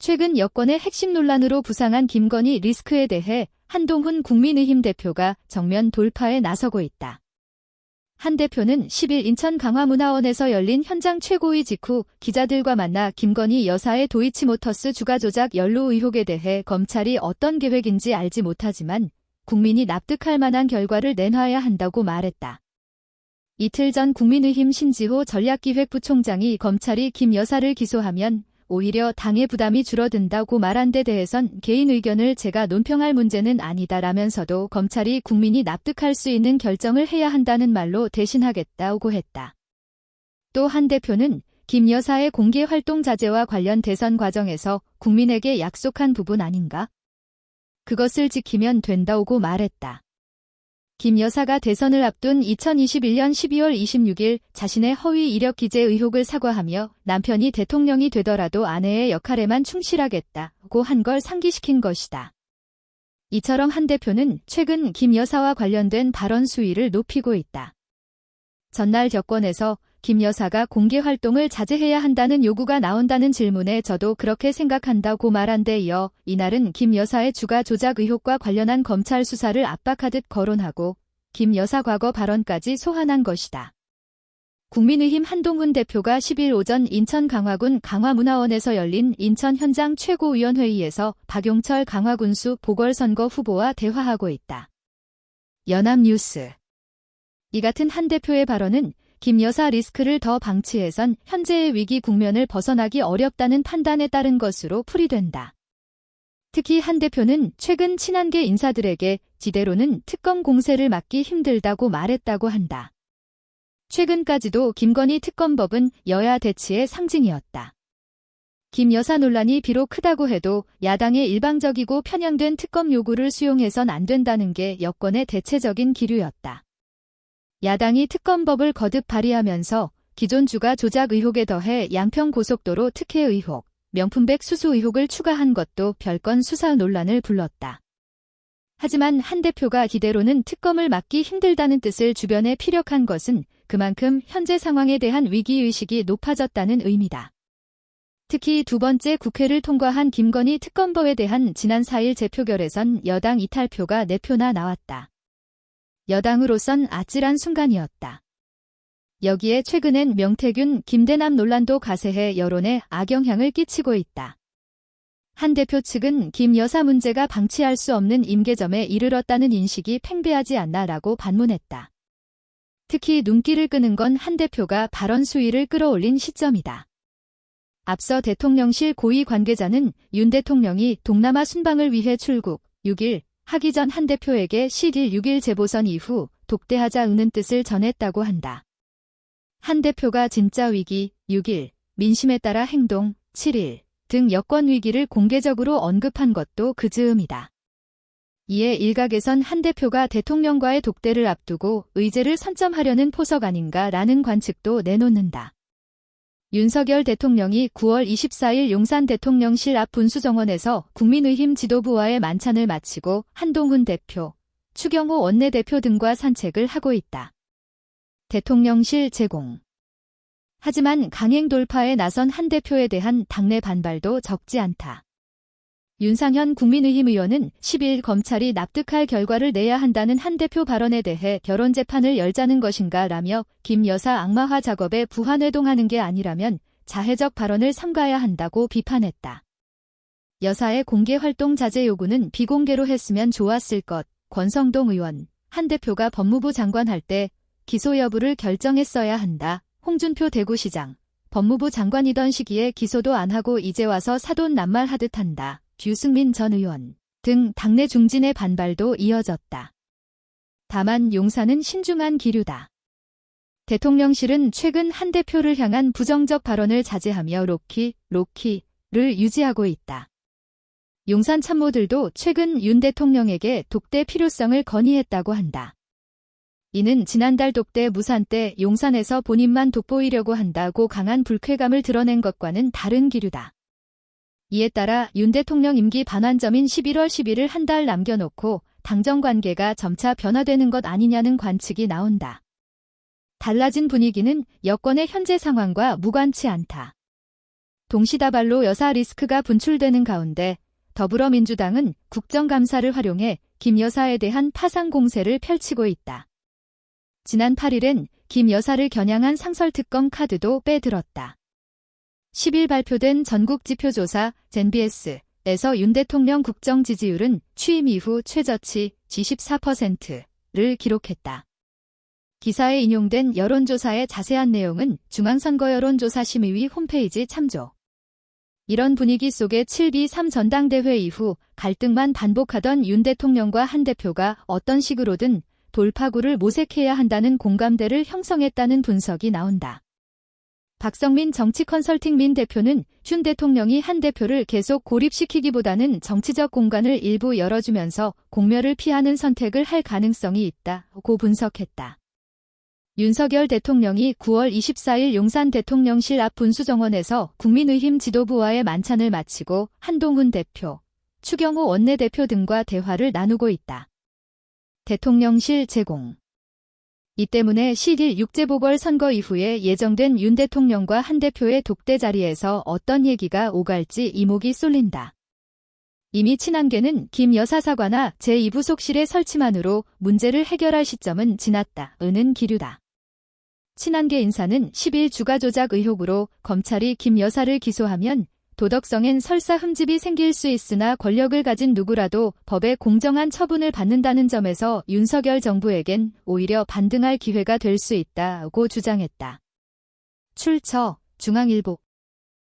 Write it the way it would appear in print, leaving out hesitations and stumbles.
최근 여권의 핵심 논란으로 부상한 김건희 리스크에 대해 한동훈 국민의힘 대표가 정면 돌파에 나서고 있다. 한 대표는 10일 인천 강화문화원에서 열린 현장 최고위 직후 기자들과 만나 김건희 여사의 도이치모터스 주가 조작 연루 의혹에 대해 검찰이 어떤 계획인지 알지 못하지만 국민이 납득할 만한 결과를 내놔야 한다고 말했다. 이틀 전 국민의힘 신지호 전략기획부총장이 검찰이 김 여사를 기소하면 오히려 당의 부담이 줄어든다고 말한 데 대해선 개인 의견을 제가 논평할 문제는 아니다라면서도 검찰이 국민이 납득할 수 있는 결정을 해야 한다는 말로 대신하겠다고 했다. 또 한 대표는 김 여사의 공개 활동 자제와 관련 대선 과정에서 국민에게 약속한 부분 아닌가? 그것을 지키면 된다고 말했다. 김 여사가 대선을 앞둔 2021년 12월 26일 자신의 허위 이력 기재 의혹을 사과하며 남편이 대통령이 되더라도 아내의 역할에만 충실하겠다고 한 걸 상기시킨 것이다. 이처럼 한 대표는 최근 김 여사와 관련된 발언 수위를 높이고 있다. 전날 여권에서 김 여사가 공개 활동을 자제해야 한다는 요구가 나온다는 질문에 저도 그렇게 생각한다고 말한 데 이어 이날은 김 여사의 주가 조작 의혹과 관련한 검찰 수사를 압박하듯 거론하고 김 여사 과거 발언까지 소환한 것이다. 국민의힘 한동훈 대표가 10일 오전 인천 강화군 강화문화원에서 열린 인천 현장 최고위원회의에서 박용철 강화군수 보궐선거 후보와 대화하고 있다. 연합뉴스. 이 같은 한 대표의 발언은 김 여사 리스크를 더 방치해선 현재의 위기 국면을 벗어나기 어렵다는 판단에 따른 것으로 풀이된다. 특히 한 대표는 최근 친한계 인사들에게 지대로는 특검 공세를 막기 힘들다고 말했다고 한다. 최근까지도 김건희 특검법은 여야 대치의 상징이었다. 김 여사 논란이 비록 크다고 해도 야당의 일방적이고 편향된 특검 요구를 수용해선 안 된다는 게 여권의 대체적인 기류였다. 야당이 특검법을 거듭 발의하면서 기존 주가 조작 의혹에 더해 양평고속도로 특혜 의혹, 명품백 수수 의혹을 추가한 것도 별건 수사 논란을 불렀다. 하지만 한 대표가 이대로는 특검을 막기 힘들다는 뜻을 주변에 피력한 것은 그만큼 현재 상황에 대한 위기의식이 높아졌다는 의미다. 특히 두 번째 국회를 통과한 김건희 특검법에 대한 지난 4일 재표결에선 여당 이탈표가 4표나 나왔다. 여당으로선 아찔한 순간이었다. 여기에 최근엔 명태균, 김대남 논란도 가세해 여론에 악영향을 끼치고 있다. 한 대표 측은 김 여사 문제가 방치할 수 없는 임계점에 이르렀다는 인식이 팽배하지 않나라고 반문했다. 특히 눈길을 끄는 건 한 대표가 발언 수위를 끌어올린 시점이다. 앞서 대통령실 고위 관계자는 윤 대통령이 동남아 순방을 위해 출국 6일 하기 전 한 대표에게 10일 6일 재보선 이후 독대하자는 뜻을 전했다고 한다. 한 대표가 진짜 위기 6일, 민심에 따라 행동 7일 등 여권 위기를 공개적으로 언급한 것도 그 즈음이다. 이에 일각에선 한 대표가 대통령과의 독대를 앞두고 의제를 선점하려는 포석 아닌가라는 관측도 내놓는다. 윤석열 대통령이 9월 24일 용산 대통령실 앞 분수정원에서 국민의힘 지도부와의 만찬을 마치고 한동훈 대표, 추경호 원내대표 등과 산책을 하고 있다. 대통령실 제공. 하지만 강행 돌파에 나선 한 대표에 대한 당내 반발도 적지 않다. 윤상현 국민의힘 의원은 10일 검찰이 납득할 결과를 내야 한다는 한 대표 발언에 대해 결혼 재판을 열자는 것인가 라며 김 여사 악마화 작업에 부한회동하는 게 아니라면 자해적 발언을 삼가야 한다고 비판했다. 여사의 공개 활동 자제 요구는 비공개로 했으면 좋았을 것. 권성동 의원, 한 대표가 법무부 장관 할 때 기소 여부를 결정했어야 한다. 홍준표 대구시장, 법무부 장관이던 시기에 기소도 안 하고 이제 와서 사돈 낱말하듯 한다. 유승민 전 의원 등 당내 중진의 반발도 이어졌다. 다만 용산은 신중한 기류다. 대통령실은 최근 한 대표를 향한 부정적 발언을 자제하며 로키를 유지하고 있다. 용산 참모들도 최근 윤 대통령에게 독대 필요성을 건의했다고 한다. 이는 지난달 독대 무산 때 용산에서 본인만 돋보이려고 한다고 강한 불쾌감을 드러낸 것과는 다른 기류다. 이에 따라 윤 대통령 임기 반환점인 11월 10일을 한 달 남겨놓고 당정 관계가 점차 변화되는 것 아니냐는 관측이 나온다. 달라진 분위기는 여권의 현재 상황과 무관치 않다. 동시다발로 여사 리스크가 분출되는 가운데 더불어민주당은 국정감사를 활용해 김 여사에 대한 파상 공세를 펼치고 있다. 지난 8일엔 김 여사를 겨냥한 상설특검 카드도 빼들었다. 10일 발표된 전국지표조사 젠비에스에서 윤 대통령 국정 지지율은 취임 이후 최저치 24%를 기록했다. 기사에 인용된 여론조사의 자세한 내용은 중앙선거여론조사심의위 홈페이지 참조. 이런 분위기 속에 7.2.3 전당대회 이후 갈등만 반복하던 윤 대통령과 한 대표가 어떤 식으로든 돌파구를 모색해야 한다는 공감대를 형성했다는 분석이 나온다. 박성민 정치컨설팅민 대표는 윤 대통령이 한 대표를 계속 고립시키기보다는 정치적 공간을 일부 열어주면서 공멸을 피하는 선택을 할 가능성이 있다고 분석했다. 윤석열 대통령이 9월 24일 용산 대통령실 앞 분수정원에서 국민의힘 지도부와의 만찬을 마치고 한동훈 대표, 추경호 원내대표 등과 대화를 나누고 있다. 대통령실 제공. 이 때문에 10일 육제보궐선거 이후에 예정된 윤 대통령과 한 대표의 독대 자리에서 어떤 얘기가 오갈지 이목이 쏠린다. 이미 친한계는 김 여사 사과나 제2부속실의 설치만으로 문제를 해결할 시점은 지났다는 기류다. 친한계 인사는 10일 주가 조작 의혹으로 검찰이 김 여사를 기소하면 도덕성엔 설사 흠집이 생길 수 있으나 권력을 가진 누구라도 법의 공정한 처분을 받는다는 점에서 윤석열 정부에겐 오히려 반등할 기회가 될 수 있다고 주장했다. 출처 중앙일보